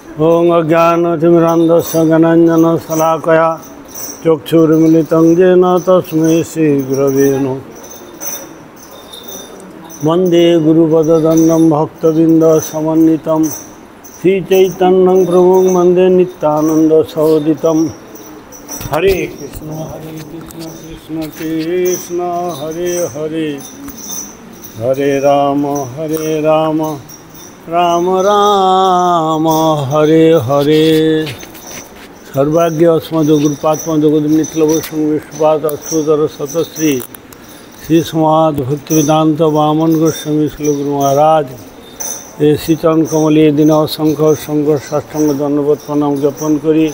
ओं अज्ञानतिमिरान्धस्य ज्ञानाञ्जनशलाकया चक्षुरुन्मिलितं येन तस्मै श्रीगुरवे नमः। वन्दे गुरुपदद्वन्द्वं भक्तबिन्दसमन्वितं श्रीचैतन्यं प्रभुं वन्दे नित्यानन्दसहोदितं। हरे कृष्ण कृष्ण कृष्ण हरे हरे, हरे राम राम राम हरे हरे। सर्वाज्ञ अस्मद्गुरुपात्मा जगद निखिलवैष्णव विष्णुपाद अष्टोत्तर शतश्री श्री समाज भक्तिवेदांत वामन गोस्वामी श्री गुरु महाराज श्रीचरण कमलीय दिन असंख्य शंकर साष्टांग दंडवत प्रणाम ज्ञापन करी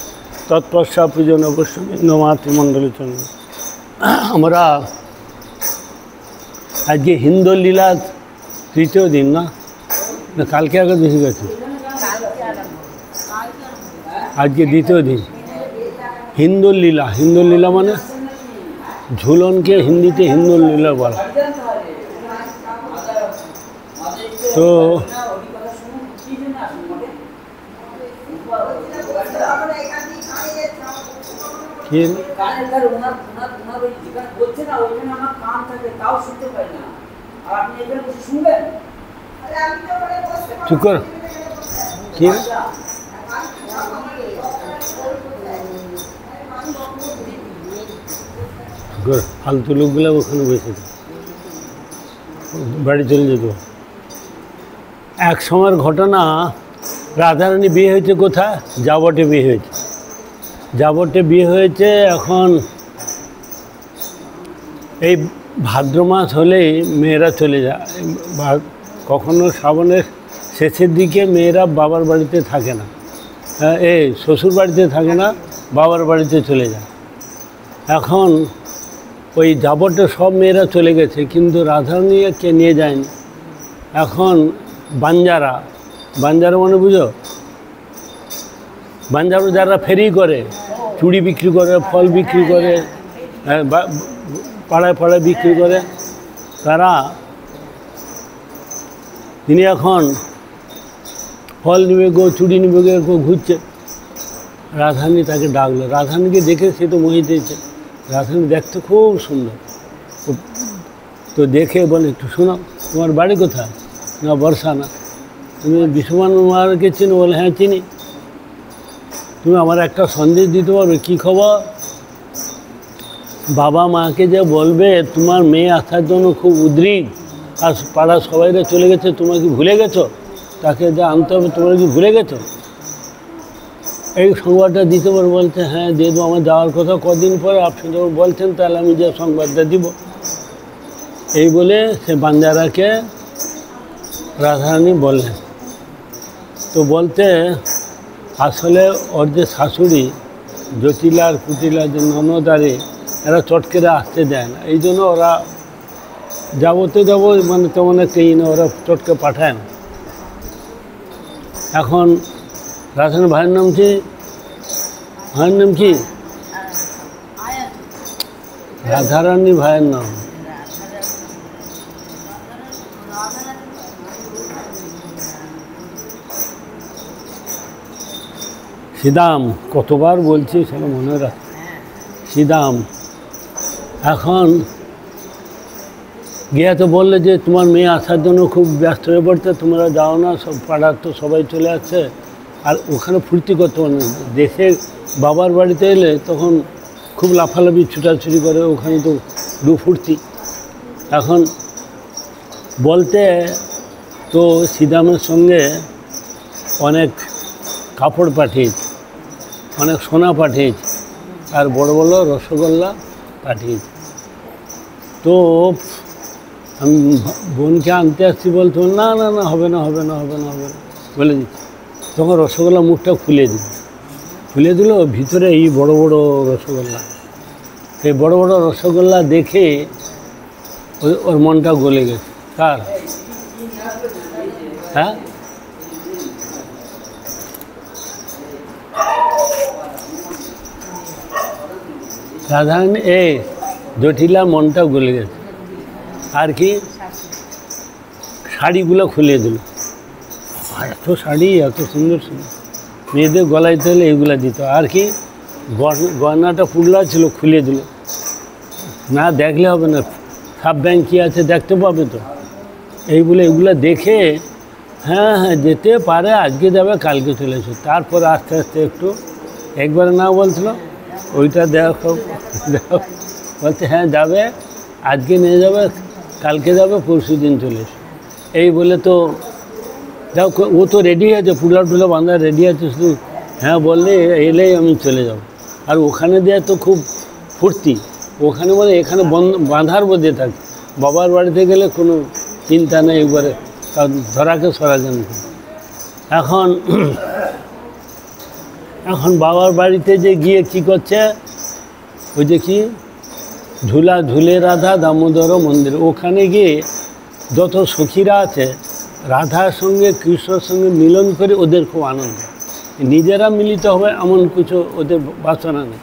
तत्पश्चात पूजन वैष्णव मातृमंडली चंद्र। हमारा आज के हिंदू लीला तृतीय दिन ना कल के आगे बेसि गए आज के द्वितीय दिन हिंदू लीला माने झूलन के हिंदी ते हिंदू लीला बोला। तो चुकर फालतू लोकगुला ওখানে বসে বাড়ি চলে যেত। এক সময়ের ঘটনা, রাধারানী বিয়ে হয়েছে কোথায়? জাবটে বিয়ে হয়েছে। জাবটে বিয়ে হয়েছে। এখন এই ভাদ্র মাস হলেই মেয়েরা চলে যায়। কখনো শ্রাবণের শেষের দিকে মেয়েরা বাবার বাড়িতে থাকে না, এই শ্বশুর বাড়িতে থাকে না, বাবার বাড়িতে চলে যায়। এখন ওই জাবটে সব মেয়েরা চলে গেছে, কিন্তু রাধারানীকে নিয়ে যায়নি। এখন বাঞ্জারা মানে বুঝো, বাঞ্জারা যারা ফেরি করে, চুড়ি বিক্রি করে, ফল বিক্রি করে, পাড়ায় পাড়ায় বিক্রি করে, তারা তিনি এখন ফল নিবে গো, চুড়ি নিবে গো ঘুরছে। রাধারানী তাকে ডাকলো। রাধারানীকে দেখে সে তো মোহিত হয়েছে। রাধারানী দেখতে খুব সুন্দর। তো দেখে বলে, একটু শোনো, তোমার বাড়ি কোথায়? না বর্ষা। না তুমি বিশ্বমান মারকে চিনো? বলে হ্যাঁ চিনি। তুমি আমার একটা সন্দেশ দিতে পারবে? কী খবর? বাবা মাকে যে বলবে তোমার মেয়ে আসার জন্য খুব উদ্গ্রীব, আর পাড়ার সবাইরা চলে গেছে, তোমরা কি ভুলে গেছো? তাকে যা আনতে হবে, তোমরা কি ভুলে গেছো? এই সংবাদটা দিতে পারো? বলতে হ্যাঁ দিয়ে দেবো, আমার যাওয়ার কথা কদিন পরে, আপনি যখন বলছেন তাহলে আমি যে সংবাদটা দিব। এই বলে সে বাঞ্জারাকে রাধারানী বললেন। তো বলতে আসলে ওর যে শাশুড়ি জটিলা আর কুটিলা, যে ননদারে, এরা চট করে আসতে দেয় না। এই জন্য ওরা যাবো মানে তেমন একটা ওরা চটকে পাঠায় না। এখন রাধারানী ভাইয়ের নাম কি? ভাইয়ের নাম কি? রাধারানী ভাইয়ের নাম শ্রীদাম। কতবার বলছি সেটা মনে রাখ, শ্রীদাম। এখন গিয়া তো বললে যে তোমার মেয়ে আসার জন্য খুব ব্যস্ত হয়ে পড়তে, তোমরা যাও না, সব পাড়ার তো সবাই চলে আসছে। আর ওখানে ফুর্তি করতে পারে না। দেশে বাবার বাড়িতে এলে তখন খুব লাফালাফি ছুটাছুটি করে, ওখানে তো ফুর্তি। এখন বলতে তো শ্রীদামের সঙ্গে অনেক কাপড় পাঠিয়েছে, অনেক সোনা পাঠিয়েছে, আর বড় বড় রসগোল্লা পাঠিয়েছে। তো আমি বোনকে আনতে আসছি, বলতো না না না হবে না বলে দিচ্ছি। তখন রসগোল্লা মুখটা খুলে দিল, ভিতরে এই বড় বড় রসগোল্লা। এই বড় বড় রসগোল্লা দেখে ওর মনটা গলে গেছে। কার? হ্যাঁ, সাধারণ এই জটিলা মনটা গলে গেছে। আর কি শাড়িগুলো খুলে দিল। এত শাড়ি, এত সুন্দর সুন্দর। মেয়েদের গলায় হলে এইগুলা দিত। আর কি গয়নাটা পুরলা ছিল, খুলে দিল, না দেখলে হবে না, সাব ব্যাংক কী আছে দেখতে পাবে তো, এই বলে এগুলো দেখে হ্যাঁ হ্যাঁ যেতে পারে, আজকে যাবে কালকে চলে এসো। তারপর আস্তে আস্তে একটু একবারে না বলছিল, ওইটা দেখো বলতে হ্যাঁ যাবে, আজকে নিয়ে যাবে, কালকে যাবে, পরশু দিন চলে এসো। এই বলে তো যাও, ও তো রেডি আছে, পুলা টুলা বাঁধা রেডি আছে, শুধু হ্যাঁ বললে এলেই আমি চলে যাব। আর ওখানে দেওয়া তো খুব ফুর্তি, ওখানে বলে এখানে বাঁধার মধ্যে থাকে, বাবার বাড়িতে গেলে কোনো চিন্তা নেই, একবারে ধরাকে সরা যান। এখন এখন বাবার বাড়িতে যে গিয়ে কি করছে, ওই যে কি ঝুলা ঝুলে রাধা দামোদর মন্দির, ওখানে গিয়ে যত সখীরা আছে রাধার সঙ্গে কৃষ্ণর সঙ্গে মিলন করে ওদের খুব আনন্দ, নিজেরা মিলিত হবে এমন কিছু ওদের বাসনা নেই।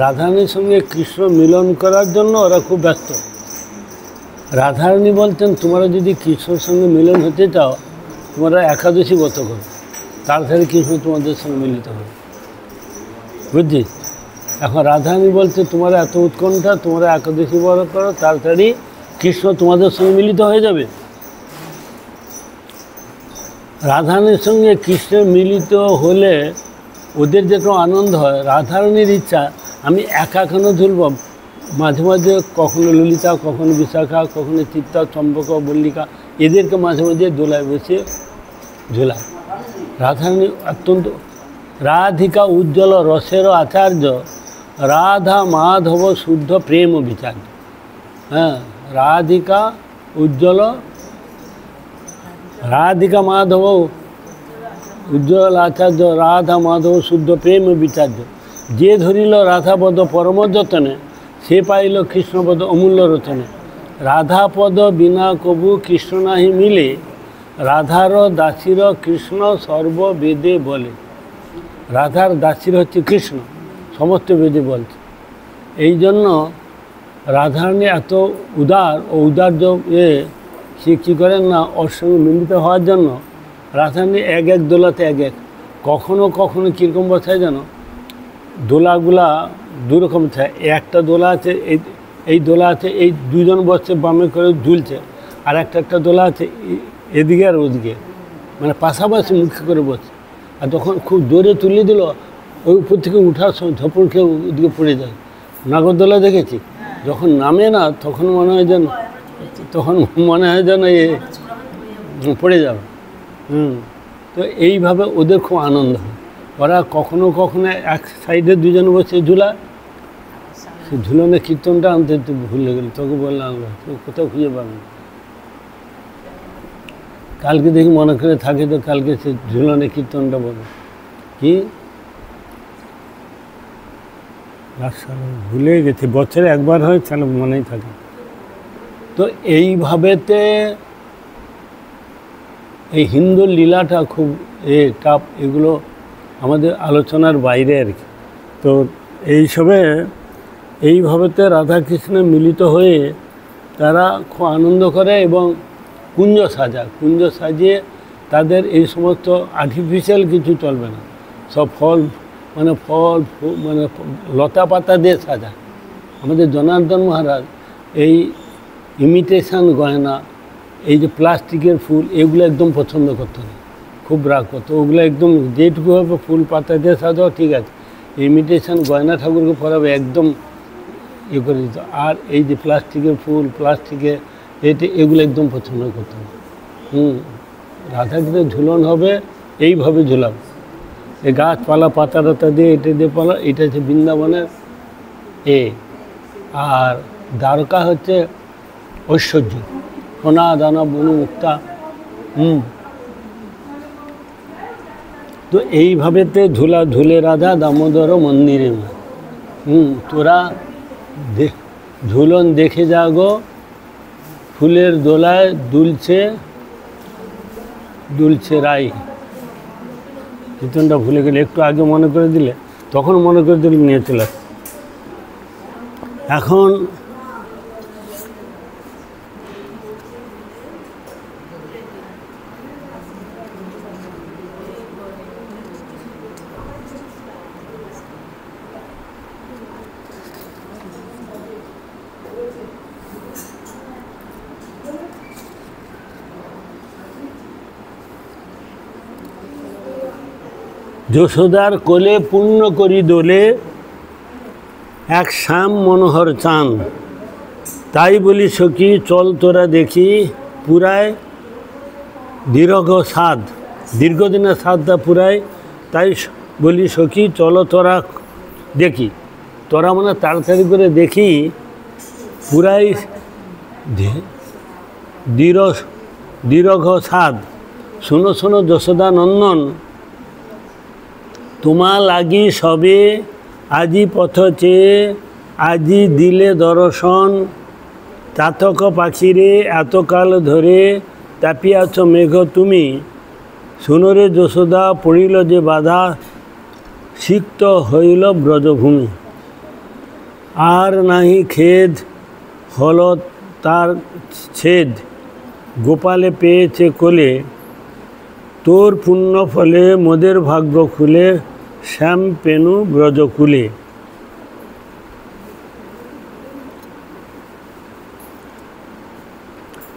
রাধারানীর সঙ্গে কৃষ্ণ মিলন করার জন্য ওরা খুব ব্যস্ত। রাধারানী বলতেন, তোমরা যদি কৃষ্ণর সঙ্গে মিলন হতে চাও, তোমরা একাদশী ব্রত করো, তাড়াতাড়ি কৃষ্ণ তোমাদের সঙ্গে মিলিত হবে, বুঝছিস? এখন রাধারানী বলছে, তোমরা এত উৎকণ্ঠা, তোমরা একাদশী ব্রত করো, তাড়াতাড়ি কৃষ্ণ তোমাদের সঙ্গে মিলিত হয়ে যাবে। রাধারানীর সঙ্গে কৃষ্ণের মিলিত হলে ওদের যেরকম আনন্দ হয়, রাধারানীর ইচ্ছা আমি একা কেন ঝুলব, মাঝে মাঝে কখনো ললিতা, কখনো বিশাখা, কখনো চিত্তা, চম্পকা, মল্লিকা, এদেরকে মাঝে মাঝে দোলায় বসে ঝোলায়। রাধারানী অত্যন্ত রাধিকা উজ্জ্বল রসের আচার্য, রাধা মাধব শুদ্ধ প্রেম বিচার্য। হ্যাঁ, রাধিকা উজ্জ্বল, রাধিকা মাধব উজ্জ্বল আচার্য, রাধা মাধব শুদ্ধ প্রেম বিচার্য। যে ধরিল রাধাপদ পরম যতনে, সে পাইল কৃষ্ণপদ অমূল্য রচনে। রাধাপদ বিনা কবু কৃষ্ণ নাহি মিলে, রাধার দাসীর কৃষ্ণ সর্ববেদে বলে। রাধার দাসীর হচ্ছে কৃষ্ণ, সমস্ত বেদে বলছে। এই জন্য রাধারানী এত উদার ও উদার্য সে কী করেন না, ওর সঙ্গে মিলিত হওয়ার জন্য রাধারানী এক এক দোলাতে এক এক, কখনো কখনো কীরকম বসায় যেন, দোলাগুলা দুরকম থাকে। একটা দোলা আছে, এই দোলা আছে, এই দুজন বসছে বামে করে ঝুলছে, আর একটা দোলা আছে এদিকে আর ওদিকে, মানে পাশাপাশি মুখে করে বসছে। আর যখন খুব জোরে তুলে দিল, ওই উপর থেকে উঠার সময় ঝপড় খেয়ে ওদিকে পড়ে যায়। নাগরদোলা দেখেছি, যখন নামে না তখন মনে হয় যেন এ পড়ে যাবে। তো এইভাবে ওদের খুব আনন্দ হয়। ওরা কখনো কখনো এক সাইডে দুজন বসে ঝুলায়, সে ঝুলনে কীর্তনটা আনতে ভুলে গেল, তোকে বললাম কোথাও খুঁজে পাবেন। কালকে দেখি মনে করে থাকে তো কালকে সে ঝুলনে কীর্তনটা বলে কি ভুলে গেছি, বছরে একবার হয়, তাহলে মনেই থাকে। তো এইভাবেতে এই হিন্দুর লীলাটা খুব টাপ, এগুলো আমাদের আলোচনার বাইরে আর কি। তো এইভাবেতে রাধাকৃষ্ণ মিলিত হয়ে তারা খুব আনন্দ করে এবং কুঞ্জ সাজিয়ে তাদের এই সমস্ত আর্টিফিশিয়াল কিছু চলবে না, সব ফল মানে লতা পাতা দিয়ে সাজা। আমাদের জনার্দন মহারাজ এই ইমিটেশন গয়না, এই যে প্লাস্টিকের ফুল, এগুলো একদম পছন্দ করতো না, খুব রাগ করতো। ওগুলো একদম যেটুকুভাবে ফুল পাতা দিয়ে সাজাও ঠিক আছে, ইমিটেশন গয়না ঠাকুরকে পরাবে একদম করে দিত। আর এই যে প্লাস্টিকের ফুল, প্লাস্টিকের এগুলো একদম পছন্দ করতো না। রাধাকৃষ্ণ ঝুলন হবে এইভাবে ঝুলাবে, এই গাছপালা পাতা টাতা দিয়ে এটা দিয়ে পালা, এটা হচ্ছে বৃন্দাবনের আর দ্বারকা হচ্ছে ঐশ্বর্য, সোনা দানা বনু মুক্তা। তো এইভাবেতে ঝুলে রাধা দামোদর মন্দিরে। তোরা ঝুলন দেখে যা গো, ফুলের দোলায় দুলছে রাই। কীর্তনটা ভুলে গেলে, একটু আগে মনে করে দিলে, তখন মনে করে দিলে নিয়ে চলে আসে। এখন যশোদার কোলে পূর্ণ করি দোলে এক শ্যাম মনোহর চান, তাই বলি সখী চল তোরা দেখি পুরায় দীর্ঘ সাধ, দীর্ঘদিনের সাধটা পুরায়, তাই বলি সখী চলো তোরা দেখি। তোরা মানে তাড়াতাড়ি করে দেখি পুরাই দীর্ঘ সাধ। শোনো শোনো যশোদা নন্দন, তোমা লাগি সবে আজি পথ চেয়ে আজি দিলে দর্শন, চাতক পাখিরে এতকাল ধরে তাপিয়াছ মেঘ তুমি, শুনরে যশোদা পড়িল যে বাধা সিক্ত হইল ব্রজভূমি। আর নাহি খেদ হল তার ছেদ, গোপালে পেয়েছে কোলে, তোর পুণ্য ফলে মোদের ভাগ্য খুলে, শ্যাম পেনু ব্রজকুলে।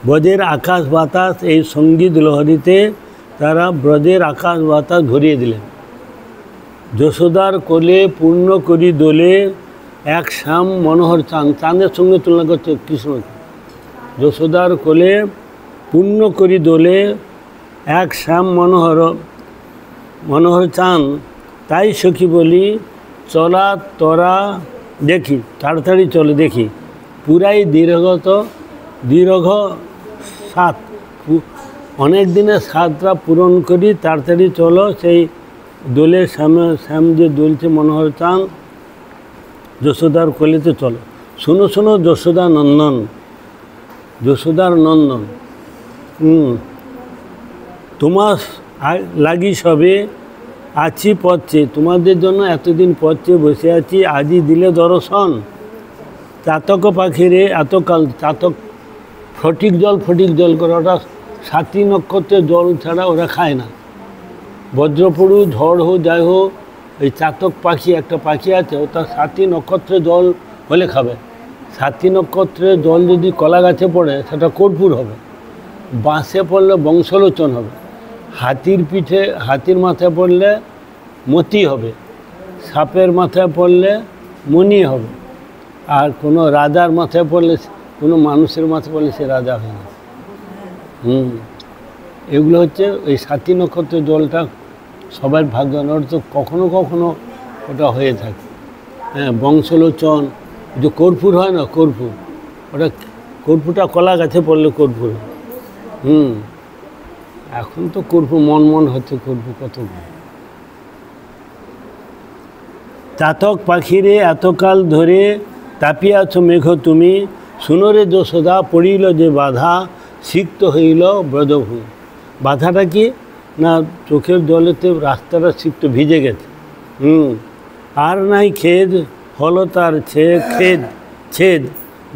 ব্রজের আকাশ বাতাস এই সঙ্গীত লহরীতে তারা ব্রজের আকাশ বাতাস ভরিয়ে দিলেন। যশোদার কোলে পূর্ণ করি দোলে এক শ্যাম মনোহর চাঁদ, চাঁদের সঙ্গে তুলনা করছে কৃষ্ণকে। যশোদার কোলে পূর্ণ করি দোলে এক শ্যাম মনোহর চাঁদ, তাই সখী বলি চলা তোরা দেখি, তাড়াতাড়ি চলে দেখি পুরাই দীর্ঘ সাত, অনেক দিনের সাতটা পূরণ করি, তাড়াতাড়ি চলো সেই দোলে শ্যাম যে দুলছে মনোহর চাঁদ যশোদার কোলেতে চলো। শোনো শোনো যশোদা নন্দন, যশোদার নন্দন, তোমার লাগি সবে আছি পথে, তোমাদের জন্য এতদিন পথে বসে আছি, আজই দিলে দর্শন। চাতক পাখিরে এতকাল, চাতক ফটিক জল করে, ওটা 7টি নক্ষত্রের জল ছাড়া ওরা খায় না। বজ্র পড়ু ঝড় হোক যাই হোক, এই চাতক পাখি একটা পাখি আছে, ওটা 7টি নক্ষত্রের জল হলে খাবে। 7টি নক্ষত্রের জল যদি কলা গাছে পড়ে সেটা কর্পূর হবে, বাঁশে পড়লে বংশলোচন হবে, হাতির মাথায় পড়লে মতি হবে, সাপের মাথায় পড়লে মণি হবে, আর কোনো রাজার মাথায় পড়লে, কোনো মানুষের মাথায় পড়লে সে রাজা হয় না। এগুলো হচ্ছে ওই 7টি নক্ষত্রের জলটা সবার ভাগ্য তো কখনো কখনো ওটা হয়ে থাকে। হ্যাঁ, বংশলোচন, যে কর্পূর হয় না, কর্পূর, ওটা কর্পূরটা কলা গাছে পড়লে কর্পূর। এখন তো কর্পূর মন হচ্ছে, কর্পূর কত। চাতক পাখিরে এতকাল ধরে তাপিয়াছ মেঘ তুমি, শুনরে যশোদা পড়িল যে বাধা সিক্ত হইল ব্রজভূমি। বাধাটা কি না, চোখের জলেতে রাস্তাটা সিক্ত ভিজে গেছে। আর নাই খেদ হলো তার ছেদ,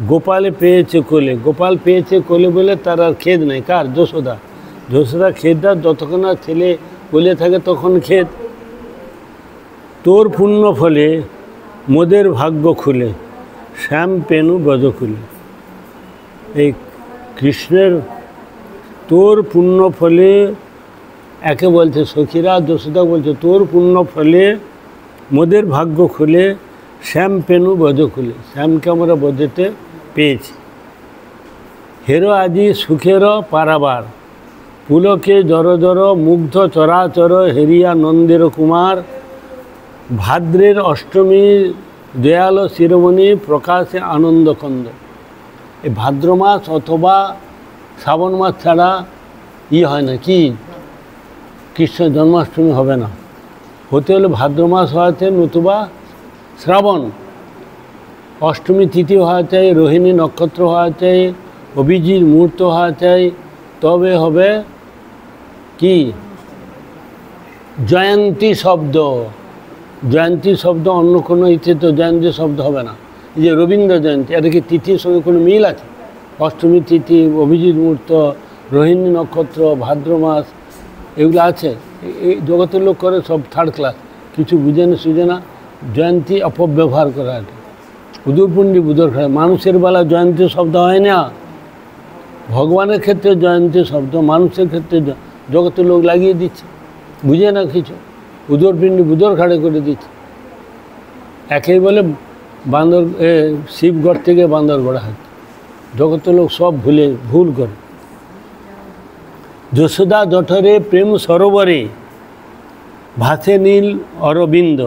গোপালে পেয়েছে কোলে, গোপাল পেয়েছে কোলে বলে তার আর খেদ নেই। কার? যশোদা। খেদটা যতক্ষণ না ছেলে কোলে থাকে তখন খেদ। তোর পুণ্য ফলে মোদের ভাগ্য খুলে, শ্যাম পেনু ব্রজকুলে। এই কৃষ্ণের তোর পুণ্য ফলে, একে বলছে সখীরা, যশোদা বলছে তোর পুণ্য ফলে মোদের ভাগ্য খুলে, শ্যাম পেনু ব্রজকুলে। শ্যামকে আমরা ব্রজেতে পেয়েছি। হেরো আজি সুখের পারাবার, পুলকে জর মুগ্ধ চরাচর হেরিয়া নন্দের কুমার, ভাদ্রের অষ্টমী দয়াল শিরোমণি প্রকাশে আনন্দকন্দ। এই ভাদ্র মাস অথবা শ্রাবণ মাস ছাড়া হয় না, কি কৃষ্ণ জন্মাষ্টমী হবে না। হতে হলে ভাদ্র মাস হওয়া চাই, নতুবা শ্রাবণ। অষ্টমী তিথি হওয়া চাই, রোহিণী নক্ষত্র হওয়া চাই, অভিজিৎ মুহূর্ত হওয়া চাই, তবে হবে কি জয়ন্তী শব্দ। জয়ন্তী শব্দ অন্য কোনো ইচ্ছে তো জয়ন্তী শব্দ হবে না। এই যে রবীন্দ্র জয়ন্তী, এটা কি তিথির সঙ্গে কোনো মিল আছে? অষ্টমী তিথি, অভিজিৎ মুহূর্ত, রোহিণী নক্ষত্র, ভাদ্র মাস, এগুলো আছে। এই জগতের লোক করে সব থার্ড ক্লাস, কিছু বুঝে না সুঝে না, জয়ন্তী অপব্যবহার করা। এটা উদুরপুণ্ডি বুদর খায়। মানুষের বেলা জয়ন্তী শব্দ হয় না, ভগবানের ক্ষেত্রে জয়ন্তী শব্দ, মানুষের ক্ষেত্রে জগতের লোক লাগিয়ে দিচ্ছে, বুঝে না কিছু। উদর পিণ্ডি বুদর ঘাড়ে করে দিচ্ছে। একেই বলে বান্দর শিব গড় থেকে বান্দর গড়া হয়, জগতের লোক সব ভুল করে। যশোদা জঠরে প্রেম সরোবরে ভাসে নীল অরবিন্দ।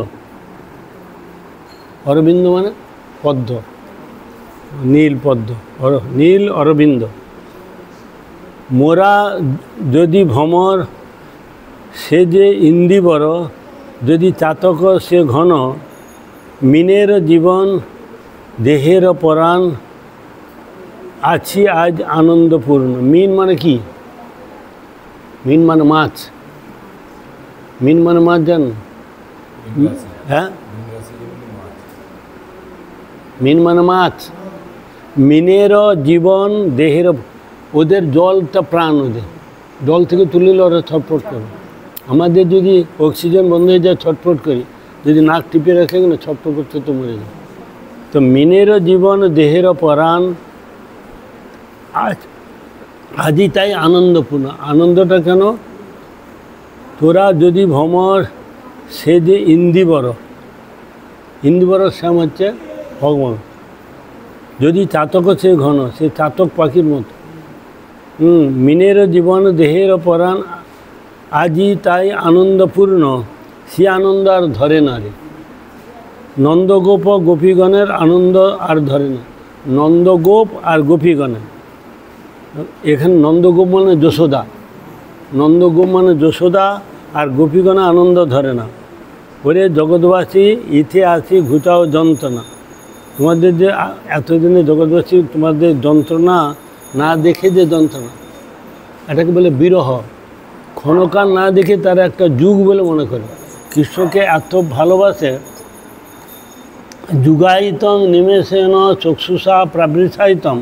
অরবিন্দ মানে পদ্ম, নীল পদ্ম, নীল অরবিন্দ। মোরা যদি ভ্রমর সে যে ইন্দিবর, যদি চাতক সে ঘন, মিনের জীবন দেহের পরাণ, আছি আজ আনন্দপূর্ণ। মিন মানে কি? মিন মানে মাছ। মিন মানে মাছ জান? হ্যাঁ, মিন মানে মাছ। মিনের জীবন দেহের, ওদের জলটা প্রাণ, ওদের জল থেকে তুলিলে ওরা ছটফট করে। আমাদের যদি অক্সিজেন বন্ধ হয়ে যায় ছটফট করি, যদি নাক টিপে রাখে না ছটফট করতে তো মরে যায়। তো মিনের জীবন দেহের পরাণ, আজই তাই আনন্দপূর্ণ। আনন্দটা কেন? তোরা যদি ভ্রমর সে যে ইন্দিবর, ইন্দিবর শ্যাম হচ্ছে ভগবান। যদি চাতক সে ঘন, সে চাতক পাখির মতো। মিনের জীবন দেহের পরাণ, আজই তাই আনন্দপূর্ণ, সে আনন্দ আর ধরে না রে। নন্দগোপ গোপীগণের আনন্দ আর ধরে না। নন্দগোপ আর গোপীগণের, এখানে নন্দগোপ মানে যশোদা, নন্দগোপ মানে যশোদা, আর গোপীগণের আনন্দ ধরে না। ওরে জগৎবাসী ইথে আসি ঘুচাও যন্ত্রণা। তোমাদের যে এতদিনে জগৎবাসী তোমাদের যন্ত্রণা না দেখে যে যন্ত্রণা, এটাকে বলে বিরহ। ক্ষণকাল না দেখে তারা একটা যুগ বলে মনে করে। কৃষ্ণকে এত ভালোবাসে, যুগায়িতং নিমেষেন চক্ষুষা প্রাবৃষায়িতম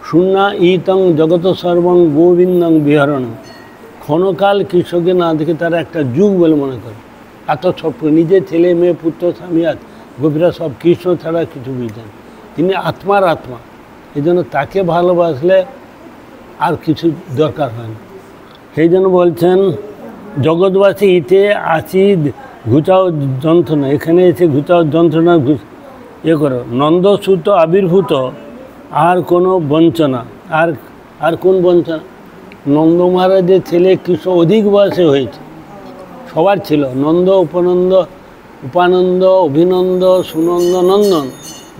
শূন্যা ইতং জগত সর্বং গোবিন্দং বিহরণ। ক্ষণকাল কৃষ্ণকে না দেখে তারা একটা যুগ বলে মনে করে। এত ছোট নিজের ছেলে মেয়ে পুত্র স্বামী আর গোপীরা সব কৃষ্ণ ছাড়া কিছু বুঝতেন। তিনি আত্মার আত্মা, এই জন্য তাকে ভালোবাসলে আর কিছু দরকার হয় না। সেই জন্য বলছেন জগৎবাসী ইতে আসি ঘুচাও যন্ত্রণা, এখানে এসে ঘুচাও যন্ত্রণা করো। নন্দসূত আবির্ভূত আর কোনো বঞ্চনা, আর কোন বঞ্চনা? নন্দ মহারাজের ছেলে কৃষ্ণ অধিক বয়সে হয়েছে, সবার ছিল। নন্দ, উপানন্দ, অভিনন্দ, সুনন্দ, নন্দন,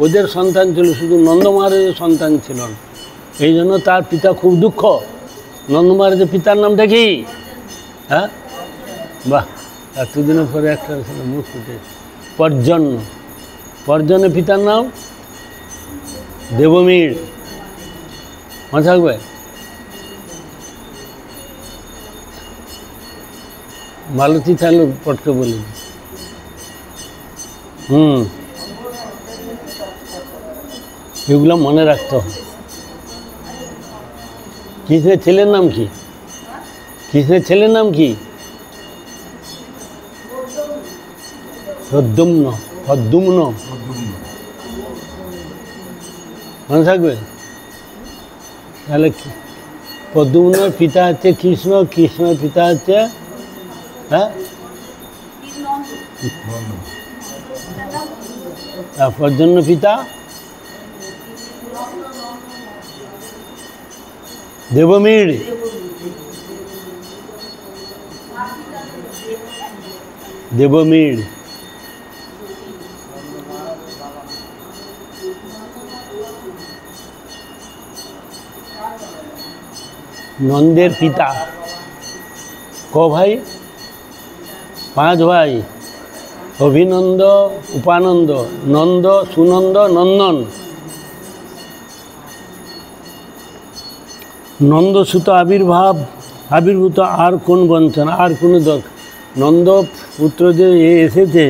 ওদের সন্তান ছিল, শুধু নন্দ মহারাজের সন্তান ছিল না। এই জন্য তার পিতা খুব দুঃখ। নন্দ মহারাজের পিতার নামটা কি? হ্যাঁ, বাহ, এতদিনের পরে একটা মুখ ফুটে। পর্জন্য। পর্জনের পিতার নাম দেবমীর। মনে থাকবে? মালতী তাহলে পটকে বলে দিই। এগুলো মনে রাখতে হবে। কৃষ্ণের ছেলের নাম কি? কৃষ্ণের ছেলের নাম কি? প্রদ্যুম্ন। প্রদ্যুম্ন মনে থাকবে? তাহলে প্রদ্যুম্নের পিতা হচ্ছে কৃষ্ণ, কৃষ্ণের পিতা হচ্ছে পর্জন্য পিতা দেবমীর। দেবমীর নন্দের পিতা। ক ভাই? 5 ভাই। অভিনন্দ, উপানন্দ, নন্দ, সুনন্দ, নন্দন। নন্দসূত আবির্ভূত আর কোন বঞ্চনা, আর কোনো দরকার? নন্দ পুত্র যে এসেছে,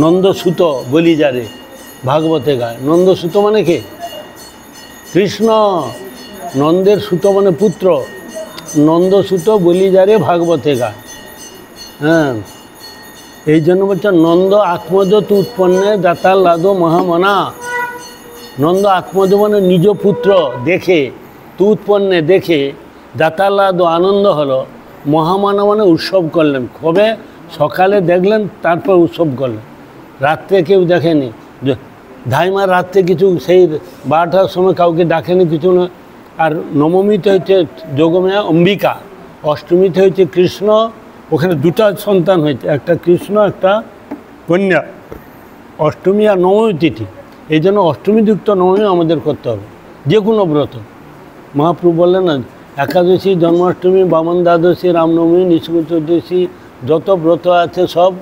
নন্দসূত বলি যারে ভাগবতে গায়। নন্দসূত মানে কে? কৃষ্ণ। নন্দের সুত মানে পুত্র। নন্দসূত বলি যারে ভাগবতে গায়। হ্যাঁ, এই জন্য বলছে নন্দ আত্মজ তু উৎপন্নে দাতাল লাদো মহামনা। নন্দ আত্মজ মানে নিজ পুত্র দেখে, তু উৎপন্নে দেখে, দাতাল লাদো আনন্দ হলো, মহামানা মানে উৎসব করলেন। কবে? সকালে দেখলেন, তারপর উৎসব করলেন। রাত্রে কেউ দেখেনি, ধাইমা রাত্রে কিছু সেই 12টার সময় কাউকে ডাকেনি, কিছু না। আর নবমীতে হচ্ছে যোগমায়া অম্বিকা, অষ্টমীতে হচ্ছে কৃষ্ণ, ওখানে দুটা সন্তান হয়েছে, একটা কৃষ্ণ একটা কন্যা। অষ্টমী আর নবমী তিথি, এই জন্য অষ্টমীযুক্ত নবমী আমাদের করতে হবে, যে কোনো ব্রত। মহাপ্রভু বললেন না, একাদশী, জন্মাষ্টমী, বামন দ্বাদশী, রামনবমী, নৃসিংহ চতুর্দশী, যত ব্রত আছে সব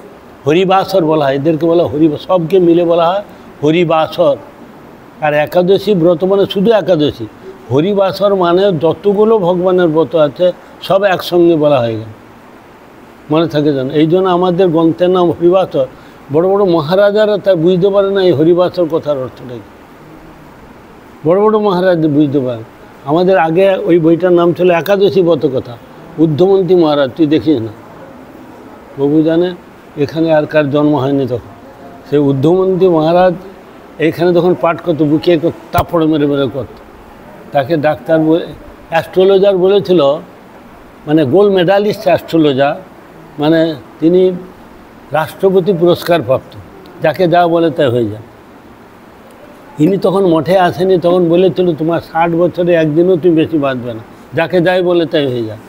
হরিবাসর বলা হয়, এদেরকে বলা হরিবাস, সবকে মিলে বলা হয় হরিবাসর। আর একাদশী ব্রত মানে শুধু একাদশী, হরিবাসর মানে যতগুলো ভগবানের ব্রত আছে সব একসঙ্গে বলা হয়ে গেল, মনে থাকে জানো। এই জন্য আমাদের গ্রন্থের নাম হরিবাসর। বড় বড় মহারাজারা তা বুঝতে পারে না এই হরিবাসর কথার অর্থটা কি। বড় বড় মহারাজ বুঝতে পারে। আমাদের আগে ওই বইটার নাম ছিল একাদশী ব্রত কথা, উদ্ধমন্তী মহারাজ, তুই দেখিস না, প্রভু জানে এখানে আর কার জন্ম হয়নি তখন। সেই উদ্ধমন্তী মহারাজ এইখানে তখন পাঠ করতো, বুকে তাপড় মেরে মেরে করতো। তাকে ডাক্তার অ্যাস্ট্রোলজার বলেছিল, মানে গোল্ড মেডালিস্ট অ্যাস্ট্রোলজার, মানে তিনি রাষ্ট্রপতি পুরস্কার প্রাপ্ত, যাকে যা বলে তাই হয়ে যায়। ইনি তখন মঠে আসেনি, তখন বলেছিল তোমার 60 বছরে একদিনও তুমি বেশি বাঁচবে না, যাকে যাই বলে তাই হয়ে যায়।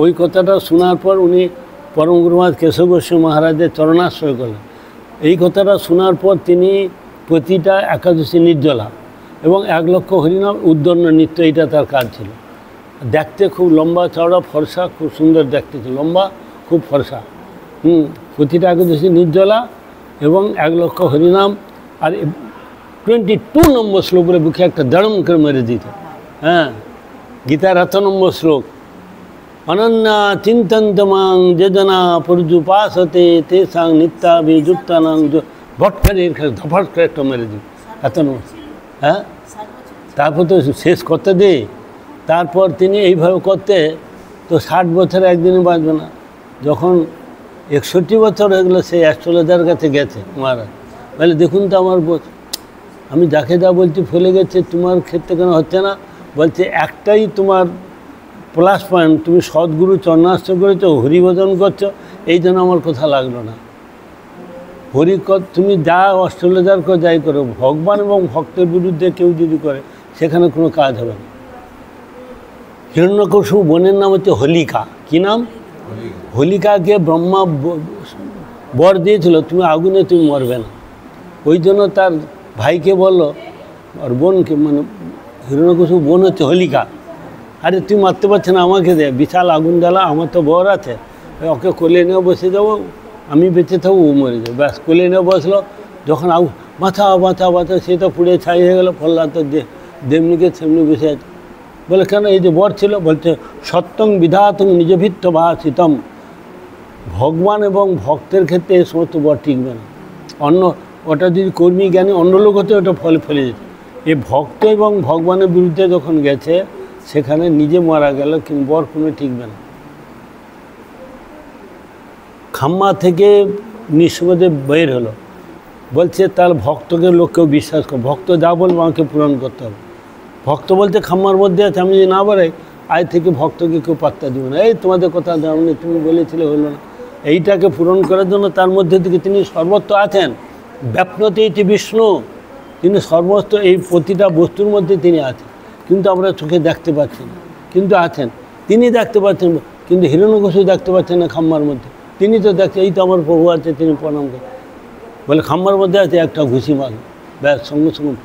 ওই কথাটা শোনার পর উনি পরম গুরুমাজ কেশব গোস্বামী মহারাজের চরণাশ্রয় করলেন। এই কথাটা শোনার পর তিনি প্রতিটা একাদশী নির্জলা এবং 1 লক্ষ হরিনাম উদ্দণ্ড নৃত্য, এইটা তার কাজ ছিল। দেখতে খুব লম্বা চওড়া ফর্সা, খুব সুন্দর দেখতে ছিল, লম্বা খুব ফর্সা। প্রতিটা একাদশী নির্জলা এবং 1 লক্ষ হরিনাম। আর 22 নম্বর শ্লোকের বুকে একটা দড়ম করে মেরে দিত। হ্যাঁ, গীতার 8 নম্বর শ্লোক, অনন্যা চিন্তন্তমাং যোজনা পর্যুপাসতে তেসাং নিত্যাভিযুক্তানাং, ভট করে এখানে ধপাট করে একটা মেরে দিত 8 নম্বর। হ্যাঁ, তারপর তো শেষ করতে দে। তারপর তিনি এইভাবে করতে তো 60 বছরে একদিনই বাঁচবে না। যখন 61 বছর হয়ে গেলো, সেই অ্যাস্ট্রোলজার কাছে গেছে মহারাজ, বলে দেখুন তো আমার আমি যাকে যা বলছি ফলে গেছে, তোমার ক্ষেত্রে কেন হচ্ছে না? বলছে একটাই তোমার প্লাস পয়েন্ট, তুমি সদ্গুরু চরণাশ্রয় করেছো, হরিভজন করছো, এই জন্য আমার কথা লাগলো না। তুমি যা অস্ট্রোলজার করে যাই করো, ভগবান এবং ভক্তের বিরুদ্ধে কেউ যদি করে সেখানে কোনো কাজ হবে না। হিরণ্যকশিপু বোনের নাম হচ্ছে হোলিকা। কি নাম? হোলিকাকে ব্রহ্মা বর দিয়েছিল, তুমি আগুনে তুমি মরবে না। ওই জন্য তার ভাইকে বললো, আর বোনকে, মানে হিরণ্যকশিপু বোন হচ্ছে হোলিকা, আরে তুই মারতে পারছে না, আমাকে দে, বিশাল আগুন জ্বালা, আমার তো বর আছে, ওকে কোলে নিয়ে বসে যাবো, আমি বেঁচে থাকবো, ও মরে যাবো। ব্যাস, কোলে নিয়ে বসলো, যখন মাথা মাথা মাথা, সে তো পুড়ে ছাই হয়ে গেলো। প্রহ্লাদ তো যেমনিকে সেমনি বসে আছে। বলে কেন? এই যে বর ছিল, বলছে সত্যং বিধাতং নিজভিত্ত ভাষিতম, ভগবান এবং ভক্তের ক্ষেত্রে এই সমস্ত বর টিকবে না। ওটা যদি কর্মী জ্ঞানী অন্য লোক হতে, ওটা ফলে যেত। এই ভক্ত এবং ভগবানের বিরুদ্ধে যখন গেছে, সেখানে নিজে মারা গেল, কিন্তু বর কোনো টিকবে না। খাম্মা থেকে নৃসিংহদেব বের হলো, বলছে তার ভক্তকে লোককেও বিশ্বাস কর, ভক্ত যা বলবো আমাকে পূরণ করতে হবে। ভক্ত বলতে খাম্মার মধ্যে আছে, আমি যদি না বাড়াই আজ থেকে ভক্তকে কেউ পাত্তা দিব না, এই তোমাদের কথা জানি, তুমি বলেছিলে হলো না। এইটাকে পূরণ করার জন্য তার মধ্যে থেকে তিনি সর্বত্র আছেন। ব্যাপ্নতে এটি বিষ্ণু, তিনি সর্বস্ত, এই প্রতিটা বস্তুর মধ্যে তিনি আছেন, কিন্তু আমরা চোখে দেখতে পাচ্ছি না, কিন্তু আছেন। তিনি দেখতে পাচ্ছেন, কিন্তু হিরণ্যকশিপু দেখতে পাচ্ছেন না খাম্মার মধ্যে। তিনি তো দেখছেন, এই তো আমার প্রভু আছে, তিনি প্রণাম করেন। বলে খাম্মার মধ্যে আছে, একটা ঘুষি মারল, ব্যাস, সঙ্গে সঙ্গে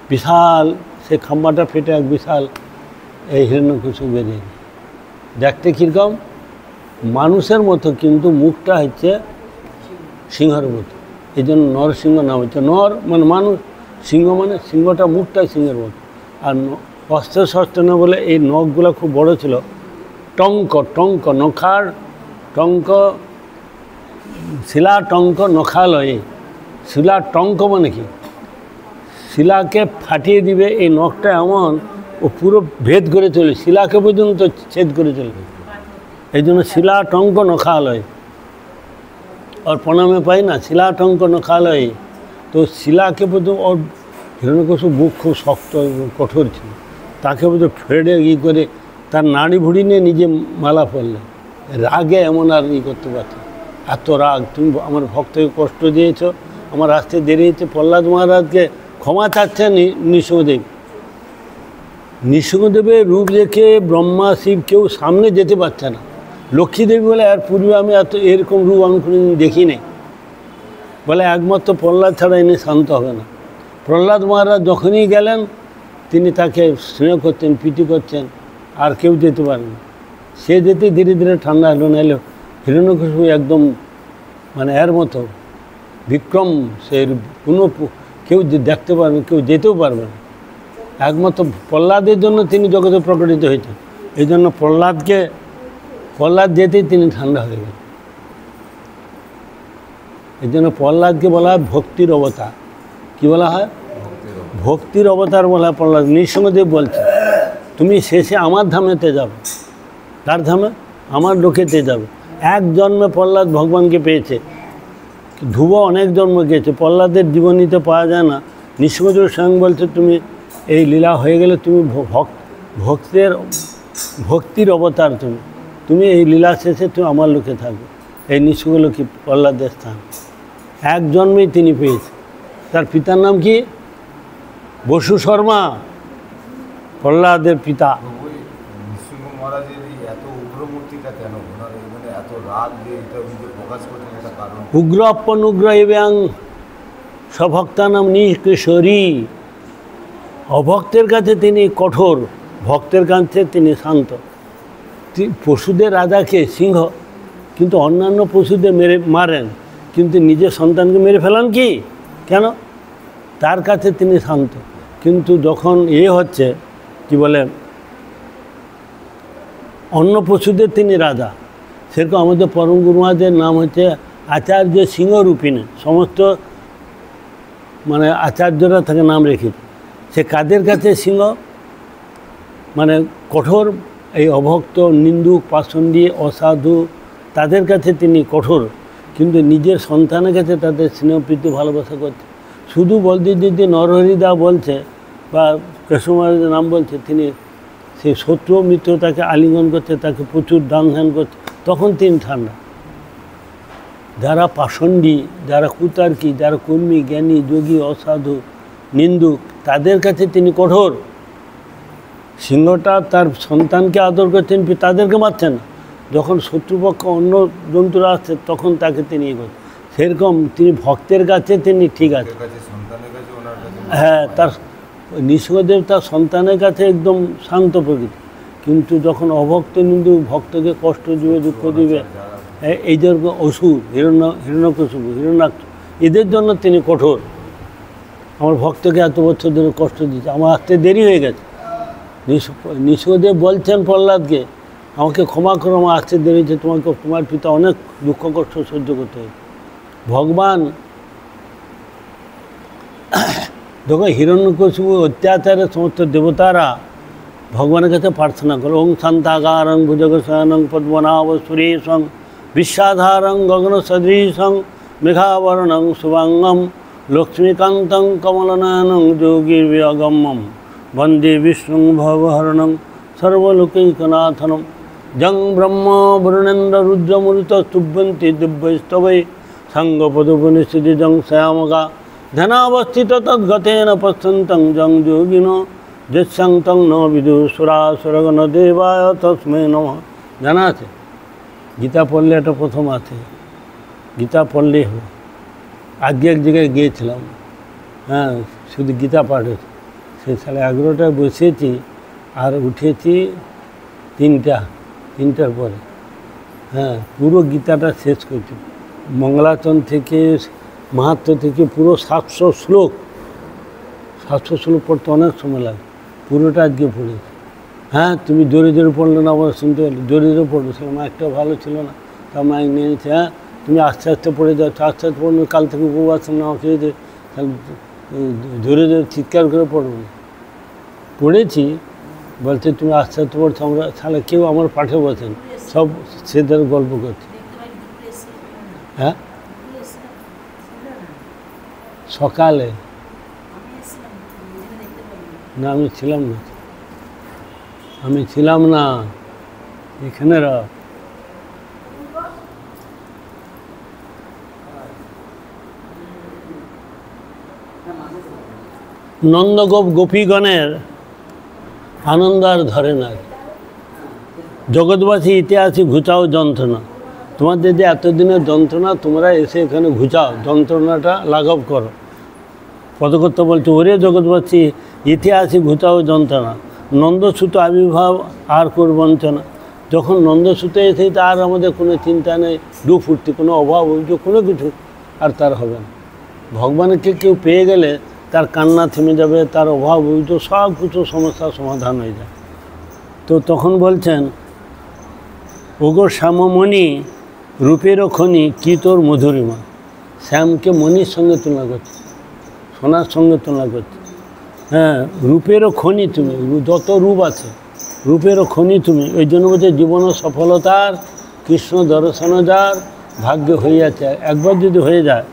বিশাল সে খাম্বাটা ফেটে এক বিশাল এই হিরণ্যকশিপু বেরিয়ে। দেখতে কীরকম? মানুষের মতো, কিন্তু মুখটা হচ্ছে সিংহের মতো। এই জন্য নরসিংহ নাম হচ্ছে। নর মানে মানুষ, সিংহ মানে সিংহটা, মুখটাই সিংহের মতো। আর অস্ত্র শস্ত্র না বলে এই নখগুলো খুব বড় ছিল। টঙ্ক নখার টঙ্ক, শিলা টঙ্ক নখালয়ে। শিলা টঙ্ক মানে কি? শিলাকে ফাটিয়ে দিবে এই নখটা, এমন ও পুরো ভেদ করে চলে, শিলাকে পর্যন্ত ছেদ করে চলবে। এই জন্য শিলা টঙ্ক নখালয়, ওর প্রণামে পাই না, শিলা টঙ্ক নখালয়ে। তো শিলাকে পর্যন্ত, ওর হিরণ্যকশিপুর বুক খুব শক্ত এবং কঠোর ছিল, তাকে পর্যন্ত ফেড়ে করে তার নাড়ি ভুড়ি নিয়ে নিজে মালা পরলেন। রাগে এমন আর করতে পারছে, এত রাগ, তুমি আমার ভক্তকে কষ্ট দিয়েছ, আমার আসতে দেরি হয়েছে। প্রহ্লাদ মহারাজকে ক্ষমা চাচ্ছেন নৃসিংহদেব। নৃসিংহদেবের রূপ দেখে ব্রহ্মা শিব কেউ সামনে যেতে পারছে না। লক্ষ্মীদেবী বলে আর পূর্বে আমি এরকম রূপ আমি কোনোদিন দেখি নাই, বলে একমাত্র প্রহ্লাদ ছাড়া এনে শান্ত হবে না। প্রহ্লাদ মহারাজ যখনই গেলেন তিনি তাকে স্নেহ করছেন, প্রীতি করছেন, আর কেউ যেতে পারেন। সে যেতে ধীরে ধীরে ঠান্ডা হলো, না এলো হিরণ্যকশিপু একদম মানে এর মতো বিক্রম, সে কোনো কেউ দেখতে পারবে, কেউ যেতেও পারবে না। একমাত্র প্রহ্লাদের জন্য তিনি জগতে প্রকটিত হয়েছেন। এই জন্য প্রহ্লাদ যেতেই তিনি ঠান্ডা হয়ে গেলেন। এই জন্য প্রহ্লাদকে বলা হয় ভক্তির অবতার। কি বলা হয়? ভক্তির অবতার বলা হয় প্রহ্লাদ। নৃসিংহদেব বলছে তুমি শেষে আমার ধামেতে যাবে। তার ধামে? আমার লোকেতে যাবে। এক জন্মে প্রহ্লাদ ভগবানকে পেয়েছে, ধ্রুব অনেক জন্ম গিয়েছে, প্রহ্লাদের জীবনীতে পাওয়া যায় না। নৃসিংহদেব স্বয়ং বলছে তুমি এই লীলা হয়ে গেলে তুমি ভক্তির অবতার, তুমি এই লীলা শেষে তুমি আমার লোকে থাকবে। এই নৃসিংহলোকে প্রহ্লাদের স্থান এক জন্মেই তিনি পেয়েছে। তার পিতার নাম কি? বসু শর্মা, প্রহ্লাদের পিতা। উগ্র অপনুগ্র এবং স্বভক্তানাম নিষ্কিশোরী। অভক্তের কাছে তিনি কঠোর, ভক্তের কাছে তিনি শান্ত। পশুদের রাজাকে সিংহ, কিন্তু অন্যান্য পশুদের মারেন, কিন্তু নিজের সন্তানকে মেরে ফেলান কি? কেন? তার কাছে তিনি শান্ত। কিন্তু যখন হচ্ছে কি বলে অন্য পশুদের তিনি রাজা। সেরকম আমাদের পরম গুরুমাদের নাম হচ্ছে আচার্য সিংহরূপিণী। সমস্ত মানে আচার্যরা তাকে নাম রেখেছে। সে কাদের কাছে সিংহ? মানে কঠোর, এই অভক্ত, নিন্দুক, পাষণ্ডী, অসাধু, তাদের কাছে তিনি কঠোর, কিন্তু নিজের সন্তানের কাছে তাদের স্নেহ প্রীতি ভালোবাসা করছে। শুধু বলতে যদি নরহরিদা বলছে বা কেশবমহারাজের নাম বলছে, তিনি সেই শত্রু মিত্র তাকে আলিঙ্গন করছে, তাকে প্রচুর দান ধ্যান করছে, তখন তিনি ঠান্ডা। যারা পাষণ্ডী, যারা কুতার্কি, যারা কর্মী, জ্ঞানী, যোগী, অসাধু, নিন্দুক, তাদের কাছে তিনি কঠোর। সিংহটা তার সন্তানকে আদর করছেন, তাদেরকে মারছেন না। যখন শত্রুপক্ষ অন্য জন্তুরা আসছে তখন তাকে তিনি করছেন। সেরকম তিনি ভক্তের কাছে তিনি ঠিক আছে। হ্যাঁ, তার নৃসিংহদেব তার সন্তানের কাছে একদম শান্ত প্রকৃতি, কিন্তু যখন অভক্ত নিন্দু, ভক্তকে কষ্ট দিবে, দুঃখ দিবে, এই যে অসুর হিরণ্যকশিপু, হিরণ্যাক্ষ, এদের জন্য তিনি কঠোর। আমার ভক্তকে এত বছর ধরে কষ্ট দিচ্ছে, আমার আসতে দেরি হয়ে গেছে। নৃসিংহদেব বলছেন প্রহ্লাদকে আমাকে ক্ষমা করো, আমার আসতে দেরি হয়েছে, তোমার পিতা অনেক দুঃখ কষ্ট সহ্য করতে হয়েছে। ভগবান যখন হিরণ্যকশিপু অত্যাচারে সমস্ত দেবতারা ভগবানের কাছে প্রার্থনা করে, ওং শান্তাকারং ভুজগশয়নং পদ্মনাভ সুরেশং বিশ্বাধারং গগন সদৃশং মেঘাবরণং শুভাঙ্গম লক্ষ্মীকান্তং কমলনয়নং যোগীর্বিগম্যম বন্দে বিষ্ণু ভবহরণং সর্বলোকৈকনাথনম জং ব্রহ্ম বরুণেন্দ্র রুদ্রমূর্ত তুভ্যন্তি দিব্যস্তবৈ সঙ্গপদুপনিষিদ্ধি জং শ্যামকা ধনাবস্থিত তদ্গতেন পশ্যন্তং জং যোগিনো যস্যং তং ন বিদুসুরাসুরগণ দেবায় তস্মৈ নমঃ। জানা আছে? গীতা পড়লে এটা প্রথম আছে, গীতা পড়লেই হবে। আজকে এক জায়গায় গিয়েছিলাম, হ্যাঁ, শুধু গীতা পাঠের, সে 11:30টায় বসেছি আর উঠেছি 3টার পরে। হ্যাঁ, পুরো গীতাটা শেষ করছি, মঙ্গলাচরণ থেকে মাহাত্ম্য থেকে পুরো 700 শ্লোক পড়তে অনেক সময় লাগে, পুরোটা আজকে পড়েছি। হ্যাঁ, তুমি জোরে জোরে পড়লে না, আমরা শুনতে পারলে জোরে জোরে পড়লো, সেটা মাইকটা ভালো ছিল না, তা মাইক নিয়ে নিচ্ছে। হ্যাঁ, তুমি আস্তে আস্তে পড়ে যাচ্ছ, আস্তে আস্তে পড়লে কাল থেকে উপবাস না খেয়ে জোরে জোরে চিৎকার করে পড়বো না। পড়েছি, বলছে তুমি আস্তে আস্তে পড়ছো, আমরা তাহলে কেউ আমার পাঠে বসেন, সব সেদের গল্প করছে। হ্যাঁ, সকালে না, আমি ছিলাম না এখানে। নন্দগোপ গোপীগণের আনন্দ আর ধরে না। জগৎবাসী ইতিহাসে ঘুচাও যন্ত্রণা, তোমাদের যে এতদিনের যন্ত্রণা তোমরা এসে এখানে ঘুচাও, যন্ত্রণাটা লাঘব করো। পদকর্তা বলছে, ওরে জগৎবাসী ইতিহাসে ঘুচাও যন্ত্রণা, নন্দসূত আবির্ভাব আর কোর বঞ্চনা। যখন নন্দসূত এসে আর আমাদের কোনো চিন্তা নেই, দুঃখ ফুর্তি, কোনো অভাব অভিযোগ কোনো কিছু আর তার হবে না। ভগবানকে কেউ পেয়ে গেলে তার কান্না থেমে যাবে, তার অভাব অভিযোগ সব কিছু সমস্যার সমাধান হয়ে যায়। তো তখন বলছেন, ওগো শ্যামমণি রূপেরও খনি কি তোর মধুরিমা। শ্যামকে মণির সঙ্গে তুলনা করছে, সোনার সঙ্গে তুলনা করছে। হ্যাঁ, রূপেরও খনি তুমি, যত রূপ আছে রূপেরও খনি তুমি। ওই জন্য বলছে জীবন সফলতার কৃষ্ণ দর্শন যার ভাগ্য হইয়াছে, একবার যদি হয়ে যায়।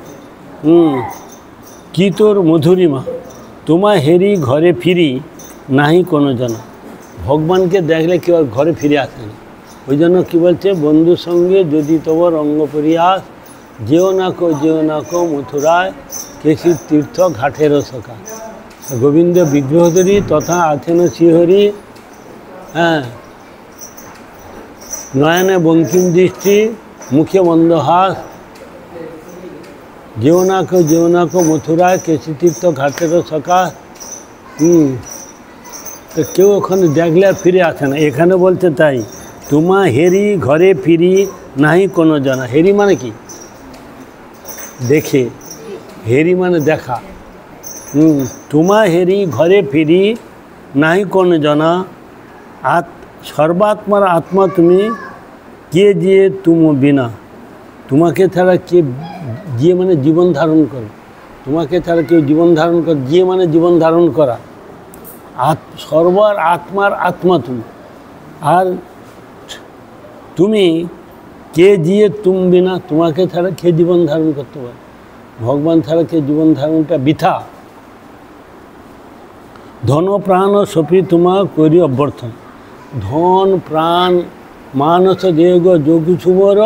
কি তোর মধুরিমা তোমা হেরি ঘরে ফিরি নাহি কোনো জানা। ভগবানকে দেখলে কেউ আর ঘরে ফিরে আসে না। ওই জন্য কী বলছে, বন্ধুর সঙ্গে যদি তবর অঙ্গ পরিহাস, যেও না কো মথুরায় কেশির তীর্থ ঘাটেরও সখা। গোবিন্দ বিগ্রহ ধরি তথা আছেন শ্রীহরি, হ্যাঁ, নয়নে বঙ্কিম দৃষ্টি মুখে মন্দহাস, যেও না কো মথুরায় কেশি তীর্থ ঘাটেরও সখা। তো কেউ ওখানে দেখলে আর ফিরে আসে না। এখানে বলতে তাই, তোমা হেরি ঘরে ফিরি নাহি কোনো জানা। হেরি মানে কি? দেখে, হেরি মানে দেখা। তোমা হেরি ঘরে ফিরি নাহি কোনো জানা, সর্বাত্মার আত্মা তুমি, কে যে তুম বিনা। তোমাকে ছাড়া কে, যে মানে জীবন ধারণ করে, তোমাকে ছাড়া কেউ জীবন ধারণ করে, যে মানে জীবন ধারণ করা। সর্বার আত্মার আত্মা তুমি, আর তুমি কে জিয়ে তুম বিনা, তোমাকে ছাড়া কে জীবন ধারণ করতে পারে? ভগবান ছাড়া কে জীবন ধারণটা বৃথা। ধন প্রাণ সপি তোমা করি অভ্যর্থন। ধন প্রাণ মানস দেগ যোগী সুমর,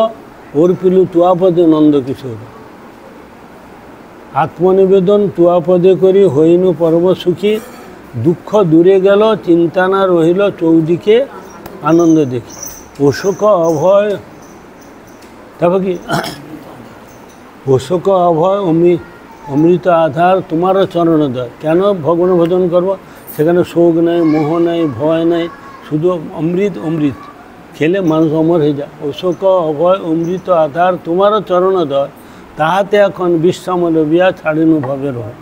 ওর পিলু তুয়াপদে নন্দ কিশোর। আত্মনিবেদন তুয়াপদে করি হইনু পরম সুখী, দুঃখ দূরে গেল চিন্তা না রহিল চৌদিকে আনন্দ দেখি। অশোক অভয়, তারপর কি, অশোক অভয় অমৃত আধার তোমারও চরণোদয়। কেন ভগবান ভজন করবো? সেখানে শোক নেই, মোহ নেই, ভয় নেই, শুধু অমৃত অমৃত খেলে মানুষ অমর হয়ে যায়। অশোক অভয় অমৃত আধার তোমারও চরণোদয়, তাহাতে এখন বিশ্রাম লবিয়া ছাড়িনু ভবের ভয়।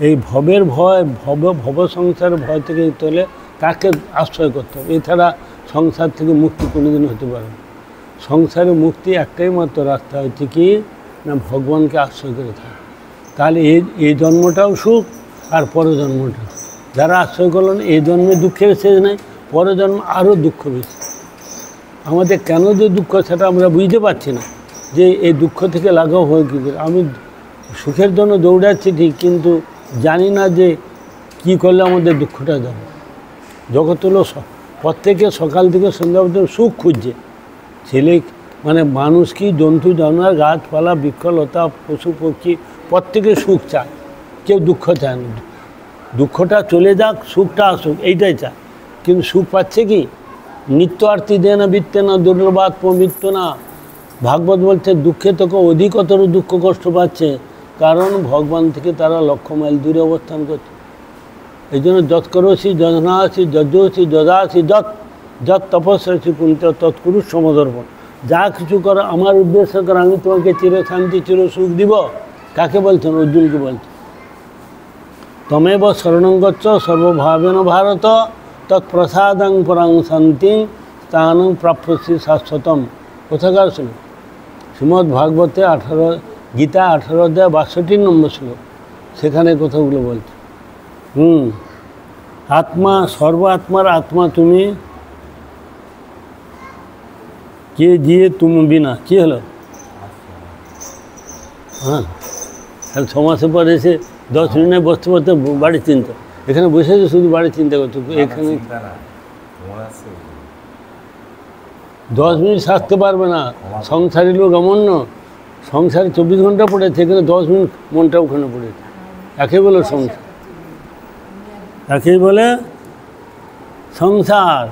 এই ভবের ভয়, ভব সংসারের ভয় থেকে তোলে, তাকে আশ্রয় করতে হবে। এছাড়া সংসার থেকে মুক্তি কোনোদিন হতে পারে না। সংসারে মুক্তি একটাই মাত্র রাস্তা হচ্ছে কি না, ভগবানকে আশ্রয় করে থাকে। তাহলে এই জন্মটাও সুখ, আর পরের জন্মটা। যারা আশ্রয় করলেন এই জন্মে দুঃখের শেষ নেই, পরের জন্ম আরও দুঃখ বেশি। আমাদের কেন যে দুঃখ সেটা আমরা বুঝতে পারছি না, যে এই দুঃখ থেকে লাঘব হয় কী করে। আমি সুখের জন্য দৌড়াচ্ছি ঠিক, কিন্তু জানি না যে কী করলে আমাদের দুঃখটা যাবে। জগৎ হলো প্রত্যেকে সকাল থেকে সন্ধ্যা পর্যন্ত সুখ খুঁজছে। ছেলে মানে মানুষ কি, জন্তু জানোয়ার, গাছপালা, বৃক্ষলতা, পশু পক্ষী প্রত্যেকে সুখ চায়, কেউ দুঃখ চায় না। দুঃখটা চলে যাক, সুখটা আসুক, এইটাই চায়। কিন্তু সুখ পাচ্ছে কি? নিত্য আরতি দে না বৃত্তে না দুর্লভাত প্রমৃত্য না। ভাগবত বলছে দুঃখে তোকে অধিকতর দুঃখ কষ্ট পাচ্ছে, কারণ ভগবান থেকে তারা লক্ষ মাইল দূরে অবস্থান করছে। এই জন্য যৎ করসি যজনাসি যজ্ঞসি যদাসি যৎ যৎ তপস্যাসি পুণ্য তৎকুরু সমদর্পণ। যা কিছু করো আমার উদ্দেশ্য করে, আমি তোমাকে চির শান্তি চির সুখ দিব। কাকে বলছেন? অর্জুনকে বলছেন। তমেব শরণং গচ্ছ সর্বভাবেন ভারত, তৎপ্রসাদং পরাং শান্তি স্থানং প্রাপ্যসি শাশ্বতম। কোথাকার শ্লোক? শ্রীমদ্ ভাগবতে 18 গীতা 18 অধ্যায় 62 নম্বর শ্লোক। সেখানে কথাগুলো বলছে। আত্মা, সর্বাত্মার আত্মা তুমি, কে জিয়ে তুমি বিনা। কী হলো? হ্যাঁ, তাহলে 6 মাসের পর এসে 10 মিনিটে বসতে বসতে বাড়ির চিন্তা। এখানে বসে শুধু বাড়ির চিন্তা করছো। এখানে 10 মিনিট সারতে পারবে না। সংসারী লোক অমন্য, সংসারে 24 ঘন্টা পড়েছে, এখানে 10 মিনিট মনটা ওখানে পড়েছে। একে বলে সংসার, একেই বলে সংসার।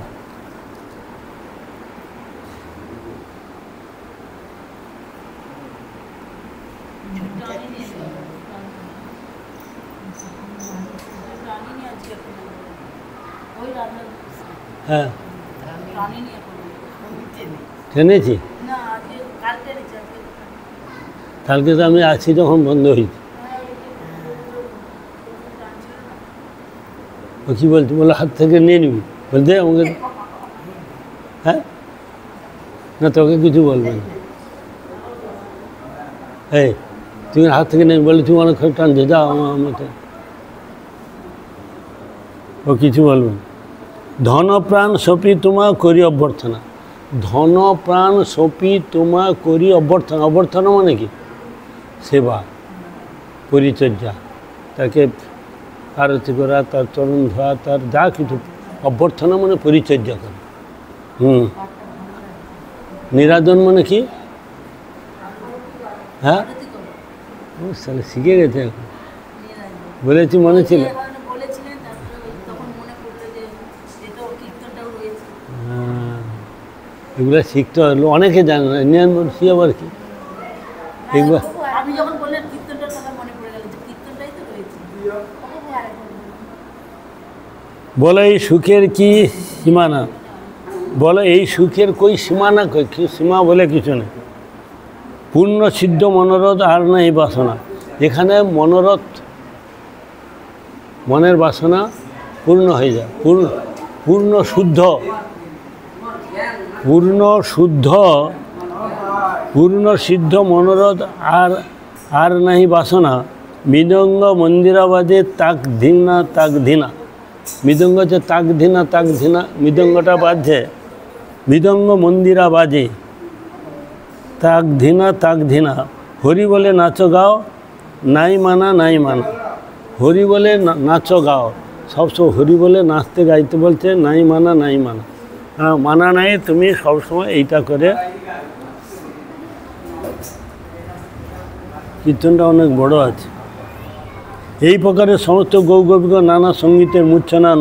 হ্যাঁ, টেনেছি। কালকে তো আমি আছি যখন বন্ধ হয়েছে। ও কী বলছি, বলে হাত থেকে নিয়ে নিবি, বলতে আমাকে। হ্যাঁ, না তোকে কিছু বলবে না। এই তুমি হাত থেকে নেই বলে তুমি অনেক টানছে, যাও আমাকে। ও কিছু বলবে না। ধন প্রাণ সপি তোমা করি অভ্যর্থনা। ধন প্রাণ সপি তোমা করি অভ্যর্থনা। অভ্যর্থনা মানে কি? সেবা, পরিচর্যা, তাকে আরতি করা, তার চরণ ধোয়া, তার যা কিছু। অভ্যর্থনা মানে পরিচর্যা করা। নিরাজন মানে কি? হ্যাঁ, ও সালে শিখে গেছে এখন। বলেছি মনে ছিল। এগুলো শিখতে হলো, অনেকে জানে না। নিয়ম বলছি আবার কি এগুলো। বলে এই সুখের কি সীমানা? বলে এই সুখের কই সীমানা, কি সীমা বলে কিছু নেই। পূর্ণ সিদ্ধ মনোরথ আর না এই বাসনা। এখানে মনোরথ, মনের বাসনা পূর্ণ হয়ে যায়, পূর্ণ শুদ্ধ, পূর্ণ শুদ্ধ, পূর্ণ সিদ্ধ মনোরথ আর নাহি বাসনা। মৃদঙ্গ মন্দিরাবাদে তাক ধিনা তাক ধিনা। মৃদঙ্গ হচ্ছে তাক ধিনা তাক ধিনা, মৃদঙ্গটা বাজছে। মৃদঙ্গ মন্দিরা বাজে, তাক ধিনা তাক ধিনা। হরি বলে নাচো গাও, নাই মানা নাই মানা। হরি বলে নাচো গাও, সবসময় হরি বলে নাচতে গাইতে বলছে, নাই মানা নাই মানা। হ্যাঁ, মানা নাই, তুমি সবসময় এইটা করে। কীর্তনটা অনেক বড় আছে। এই প্রকারের সমস্ত গৌগোপিকা নানা সঙ্গীতের মূর্ছনা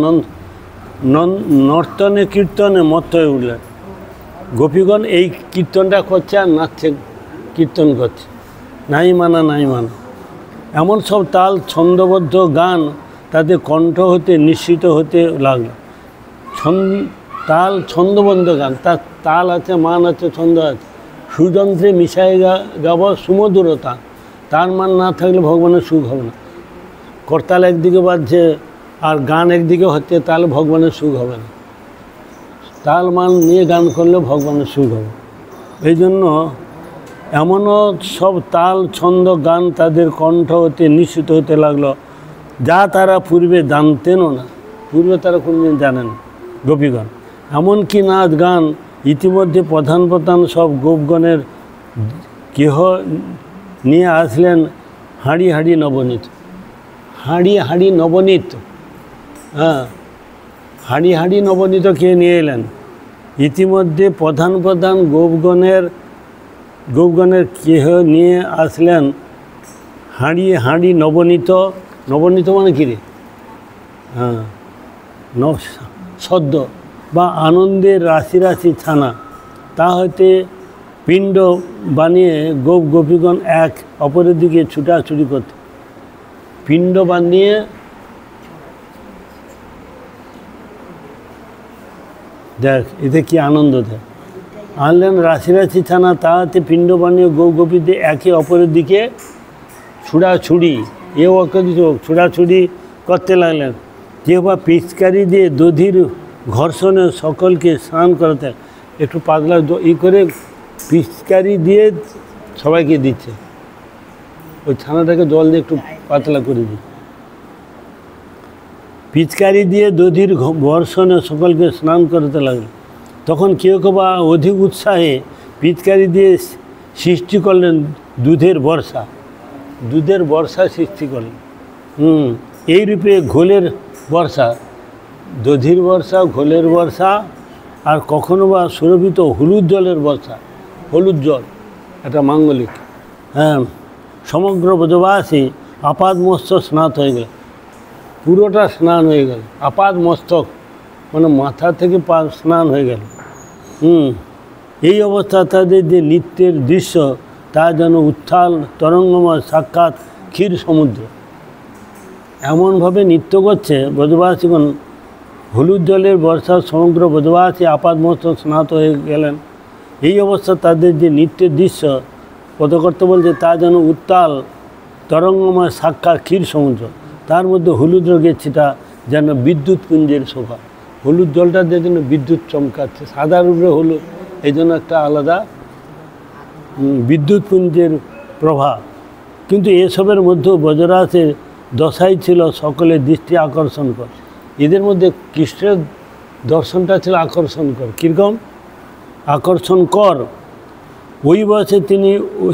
নর্তনে কীর্তনে মত্ত হয়ে উঠলেন। গোপীগণ এই কীর্তনটা করছে আর নাচছে, কীর্তন করছে, নাই মানা নাই মানা। এমন সব তাল ছন্দবদ্ধ গান তাদের কণ্ঠ হতে নিঃসৃত হতে লাগলো। তাল ছন্দবদ্ধ গান, তার তাল আছে, মান আছে, ছন্দ আছে। সুযন্ত্রে মিশাই গাওয়া সুমধুরতা, তার মান না থাকলে ভগবানের সুখ হবে না। করতাল একদিকে বাজছে আর গান একদিকে হচ্ছে, তাহলে ভগবানের সুখ হবে না। তাল মান নিয়ে গান করলে ভগবানের সুখ হবে। এই জন্য এমনও সব তাল ছন্দ গান তাদের কণ্ঠ হতে নিঃসৃত হতে লাগলো, যা তারা পূর্বে জানতেনও না। পূর্বে তারা কোনোদিন জানেন গোপীগণ। এমনকি নাচ গান ইতিমধ্যে প্রধান প্রধান সব গোপগণের কেহ নিয়ে আসলেন হাঁড়ি হাঁড়ি নবনীত। হাঁড়ি হাঁড়ি নবনীত, হ্যাঁ, হাঁড়ি হাঁড়ি নবনীত কে নিয়ে এলেন? ইতিমধ্যে প্রধান প্রধান গোপগণের কেহ নিয়ে আসলেন হাঁড়ি হাঁড়ি নবনীত। নবনীত মানে কী রে? হ্যাঁ, সদ্য বা আনন্দের রাশি রাশি ছানা। তা হইতে পিণ্ড বানিয়ে গোপীগণ এক অপরের দিকে ছুটাছুটি করত। পিণ্ড বানিয়ে দেখ, এতে কি আনন্দ দেয়। আনলেন রাশি রাশি ছানা, তাহাতে পিণ্ড বানিয়ে গোপীতে একে অপরের দিকে ছুড়াছুড়ি, এও ছুড়াছুড়ি করতে লাগলেন। কেউ বা পিচকারি দিয়ে দধির ঘর্ষণে সকলকে স্নান করাতে, একটু পাতলা করে পিচকারি দিয়ে সবাইকে দিচ্ছে। ওই ছানাটাকে জল দিয়ে একটু পাতলা করে দিই। পিচকারি দিয়ে দধির ঘর্ষণে সকলকে স্নান করাতে লাগলো। তখন কেউ কেউ বা অধিক উৎসাহে পিচকারি দিয়ে সৃষ্টি করলেন দুধের বর্ষা। দুধের বর্ষা সৃষ্টি করলেন। এই রূপে ঘোলের বর্ষা, দধির বর্ষা, ঘোলের বর্ষা, আর কখনো বা সুরভিত হলুদ জলের বর্ষা। হলুদ জল একটা মাঙ্গলিক, হ্যাঁ, সমগ্র ব্রজবাসী আপাদ মস্তক স্নাত হয়ে গেল, পুরোটা স্নান হয়ে গেল, আপাদ মস্তক মানে মাথা থেকে পা স্নান হয়ে গেল। এই অবস্থা তাদের যে নৃত্যের দৃশ্য তা যেন উত্থাল তরঙ্গময় সাক্ষাৎ ক্ষীর সমুদ্র। এমনভাবে নৃত্য করছে ব্রজবাসীগণ, হলুদ জলের বর্ষার সমগ্র ব্রজবাসী আপাদ মস্তক স্নাত হয়ে গেলেন। এই অবস্থা তাদের যে নৃত্যের দৃশ্য পদকর্তা বলছে তা যেন উত্তাল তরঙ্গময় সাক্ষাৎ ক্ষীর সমুদ্র। তার মধ্যে হলুদ রঙের ছিটা যেন বিদ্যুৎ পুঞ্জের শোভা। হলুদ জলটা যে জন্য বিদ্যুৎ চমকাচ্ছে, সাদা রূপে হলুদ, এই জন্য একটা আলাদা বিদ্যুৎ পুঞ্জের প্রভা। কিন্তু এসবের মধ্যেও ব্রজরাসের দশাই ছিল সকলের দৃষ্টি আকর্ষণকর। এদের মধ্যে কৃষ্ণের দর্শনটা ছিল আকর্ষণকর। কীরকম আকর্ষণকর? ওই বয়সে তিনি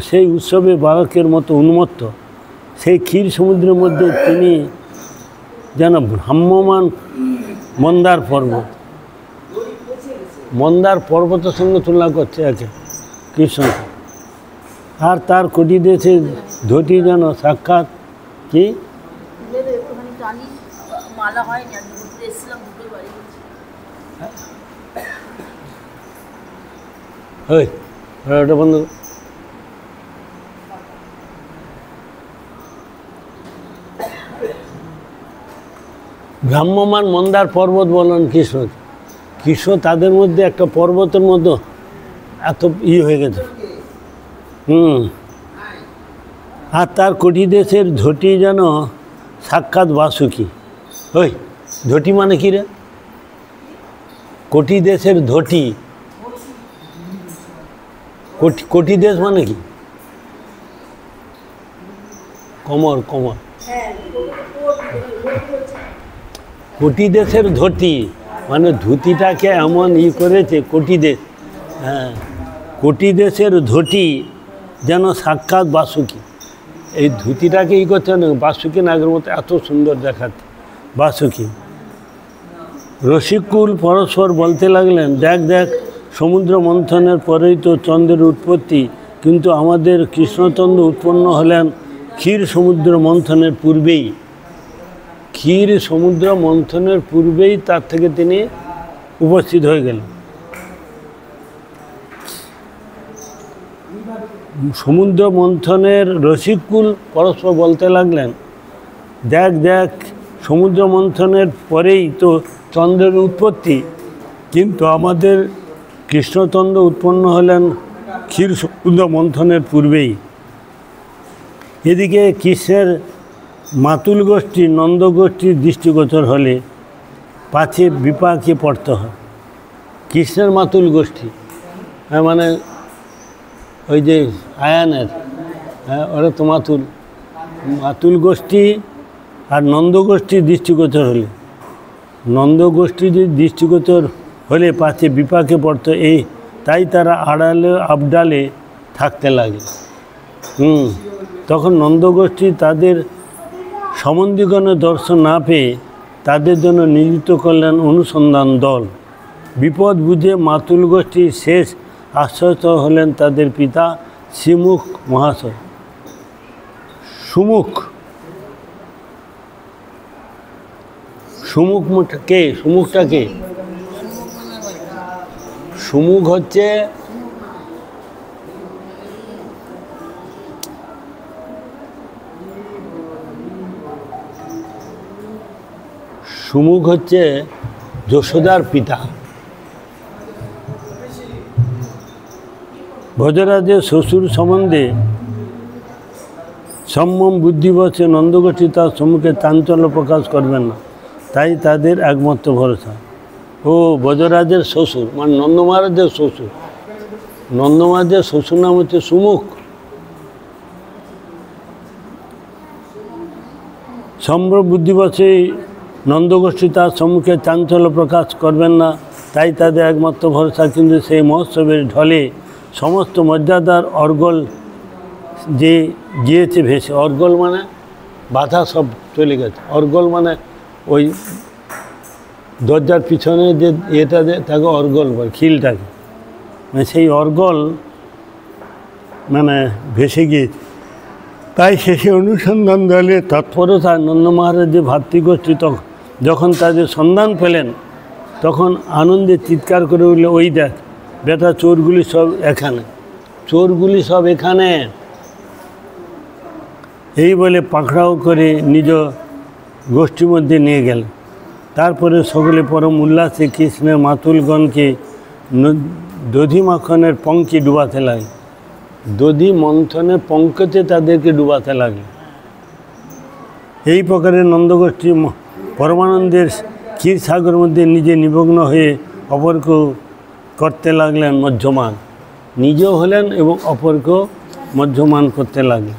সেই উৎসবে বালকের মতো উন্মত্ত। সেই ক্ষীর সমুদ্রের মধ্যে তিনি যেন ভ্রাম্যমান মন্দার পর্বত, মন্দার পর্বতের সঙ্গে তুলনা করছে একে কৃষ্ণকে। আর তার কোটি দেশের ধটি যেন সাক্ষাৎ কি ওটা বন্ধ। ভ্রাম্যমান মন্দার পর্বত বলেন কৃষ্ণ। কৃষ্ণ তাদের মধ্যে একটা পর্বতের মধ্যে এত হয়ে গেছে। আর তার কোটি দেশের ঝটি যেন সাক্ষাৎ বাসুকি। ওই ঝটি মানে কি রে? কোটি দেশের ধটি, কোটি দেশ মানে কি? কমর, কমর। কোটি দেশের ধটি মানে ধুতিটাকে এমন করেছে কোটি দেশ। হ্যাঁ, কোটি দেশের ধটি যেন সাক্ষাৎ বাসুকি। এই ধুতিটাকে করছে না বাসুকি নাগের মতো এত সুন্দর দেখাচ্ছে বাসুকি। রসিকুল পরস্পর বলতে লাগলেন, দেখ দেখ, সমুদ্র মন্থনের পরেই তো চন্দ্রের উৎপত্তি, কিন্তু আমাদের কৃষ্ণচন্দ্র উৎপন্ন হলেন ক্ষীর সমুদ্র মন্থনের পূর্বেই। ক্ষীর সমুদ্র মন্থনের পূর্বেই তার থেকে তিনি উপস্থিত হয়ে গেলেন। সমুদ্র মন্থনের রসিকুল পরস্পর বলতে লাগলেন, দেখ দেখ, সমুদ্র মন্থনের পরেই তো চন্দ্রের উৎপত্তি, কিন্তু আমাদের কৃষ্ণচন্দ্র উৎপন্ন হলেন ক্ষীর সমুদ্র মন্থনের পূর্বেই। এদিকে কৃষ্ণের মাতুল গোষ্ঠী নন্দ গোষ্ঠীর দৃষ্টিগোচর হলে পাছে বিপাকে পড়তে হয়। কৃষ্ণের মাতুল গোষ্ঠী মানে ওই যে আয়ানের, হ্যাঁ, ওরা তো মাতুল, মাতুল গোষ্ঠী আর নন্দ গোষ্ঠীর দৃষ্টিগোচর হলে, নন্দ গোষ্ঠী যে দৃষ্টিগোচর হলে পাছে বিপাকে পড়তো, এই তাই তারা আড়ালে আবডালে থাকতে লাগে। তখন নন্দগোষ্ঠী তাদের সম্বন্ধীগণের দর্শন না পেয়ে তাদের জন্য নিযুক্ত করলেন অনুসন্ধান দল। বিপদ বুঝে মাতুল গোষ্ঠীর শেষ আশ্রয়স্থ হলেন তাদের পিতা শ্রীমুখ মহাশয়। সুমুখ, সুমুখটা কে? সুমুখটা কে? সুমুখ হচ্ছে সুমুখ হচ্ছে যশোদার পিতা। ভজরাজের শ্বশুর সম্বন্ধে সম্যম বুদ্ধিবশে নন্দগোষ্ঠী তার সম্মুখে চাঞ্চল্য প্রকাশ করবেন না, তাই তাদের একমাত্র ভরসা। ও ব্রজরাজের শ্বশুর মানে নন্দ মহারাজের শ্বশুর, নন্দ মহারাজের শ্বশুর নাম হচ্ছে সুমুখ। সম্ভ্র বুদ্ধিবশে নন্দগোষ্ঠী তার সম্মুখে চাঞ্চল্য প্রকাশ করবেন না, তাই তাদের একমাত্র ভরসা। কিন্তু সেই মহোৎসবের ঢলে সমস্ত মর্যাদার অর্গল যে গিয়েছে ভেসে, অর্গল মানে বাধা সব চলে গেছে। অর্গল মানে ওই দরজার পিছনে যে এটা তাকে অর্গল বলে, খিলটাকে, মানে সেই অর্গল মানে ভেসে গিয়েছে। তাই শেষে অনুসন্ধান দলের তৎপরতা নন্দ মহারাজের ভাতৃগোষ্ঠী যখন তাদের সন্ধান পেলেন তখন আনন্দে চিৎকার করে উঠল, ওই দেখ বেটা, চোরগুলি সব এখানে, চোরগুলি সব এখানে। এই বলে পাকড়াও করে নিজ গোষ্ঠীর মধ্যে নিয়ে গেলেন। তারপরে সকলে পরম উল্লাসে কৃষ্ণের মাতুলগণকে দধি মাখনের পঙ্কে ডুবাতে লাগে, দধি মন্থনের পঙ্কতে তাদেরকে ডুবাতে লাগে। এই প্রকারে নন্দগোষ্ঠী পরমানন্দের ক্ষীরসাগরের মধ্যে নিজে নিমগ্ন হয়ে অপরকেও করতে লাগলেন মধ্যমান, নিজেও হলেন এবং অপরকেও মধ্যমান করতে লাগলেন।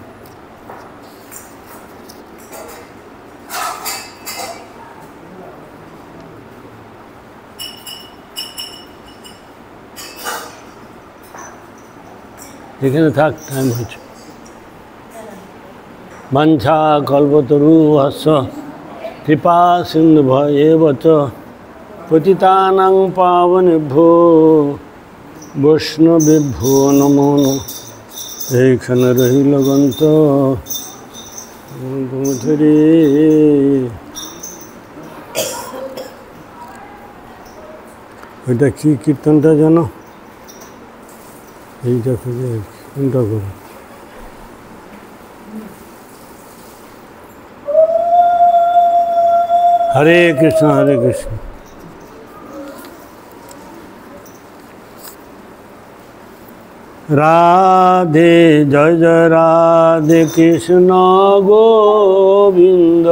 এখানে থাক, টাইম হয়েছে। বাঞ্ছা কল্পতরু হস্য কৃপা সিন্ধু ভয়েবচ পতিতানাং পাবনেভ্যো বৈষ্ণবেভ্যো নমো নমঃ। এইখানে রহিল গন্ত ধরে। ওইটা কি কীর্তনটা জানো? এইটা খুঁজে কোনটা করো? হরে কৃষ্ণ হরে কৃষ্ণ। রাধে জয় জয় রাধে কৃষ্ণ গোবিন্দ।